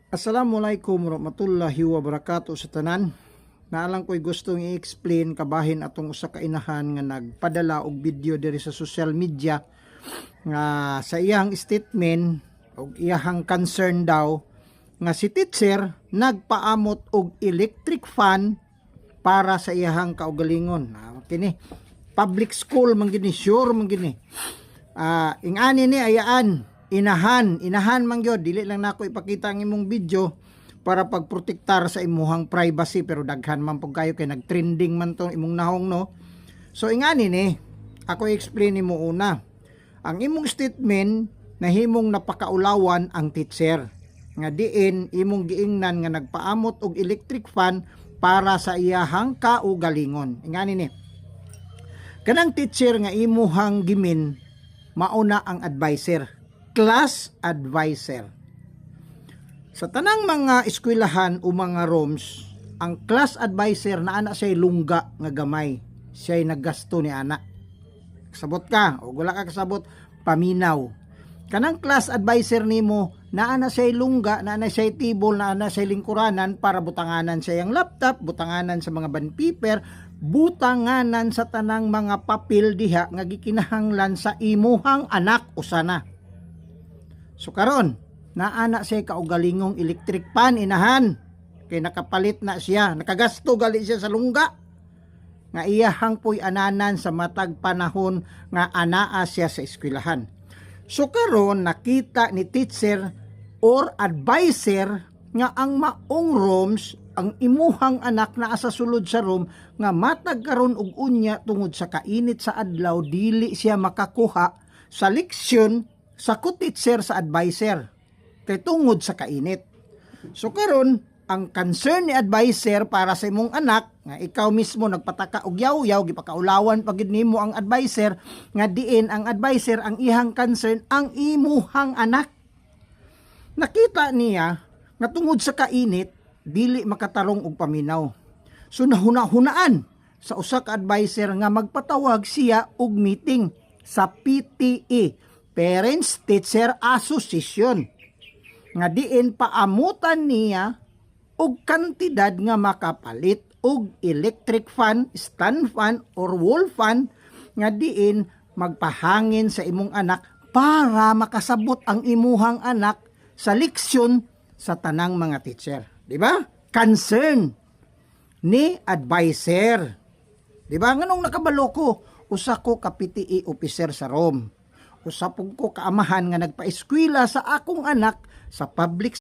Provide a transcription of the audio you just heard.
Assalamualaikum warahmatullahi wabarakatuh sa tanan. Naalang ko'y gustong i-explain kabahin atong usa ka inahan nga nagpadala og video diri sa social media nga sa iyang statement og iyang concern daw nga si teacher nagpaamot og electric fan para sa iyang kaugalingon. Kini public school man gini, sure man gini. Ingani ni ayaan inahan man gyud, dili lang nako ipakita ang imong video para pagprotektar sa imuhang privacy, pero daghan man pug kayo kay nagtrending man tong imong nahong, no. So ingani ni ako i-explain nimo una ang imong statement na himong napakaulawan ang teacher nga diin imong giingnan nga nagpaamot og electric fan para sa iyahang kaugalingon. Ingani ni kanang teacher nga imuhang gimin mauna ang advisor, class advisor. Sa tanang mga eskwelahan o mga rooms, ang class advisor na ana siya'y lungga nga gamay. Siya'y naggasto ni ana. Kasabot ka o wala ka kasabot, paminaw. Kanang class advisor nimo na ana siya'y lungga, na ana siya'y tibol, na ana siya'y lingkuranan para butanganan siya yung laptop, butanganan sa mga band paper, butanganan sa tanang mga papel diha nga gikinahanglan sa imuhang anak usana. So karon, naana siya kaugalingong electric fan inahan. Kay nakapalit na siya, nakagasto gali siya sa lungga. Nga iyahang puy ananan sa matag panahon nga anaa siya sa eskwelahan. So karon nakita ni teacher or advisor nga ang maong rooms, ang imuhang anak na asa sulod sa room nga matag karon og unya tungod sa kainit sa adlaw, dili siya makakuha sa leksyon sa teacher sa advisor kay tungod sa kainit. So karon ang concern ni advisor para sa imong anak nga ikaw mismo nagpataka og yaw-yaw, gipakaulawan pagid nimo ang advisor nga diin ang advisor ang ihang concern ang imuhang anak. Nakita niya nga tungod sa kainit dili makatarong og paminaw. So nahuna-hunaan sa usa ka advisor nga magpatawag siya og meeting sa PTE, Parents Teacher Association, nga diin paamutan niya og kantidad nga makapalit og electric fan, stand fan or wall fan nga diin magpahangin sa imong anak para makasabot ang imuhang anak sa leksyon sa tanang mga teacher. Di ba? Concern ni advisor. Di ba? Nganong nakabalo ko? Usa ko ka PTE officer sa ROM. Usapog ko kaamahan nga nagpa-eskwela sa akong anak sa public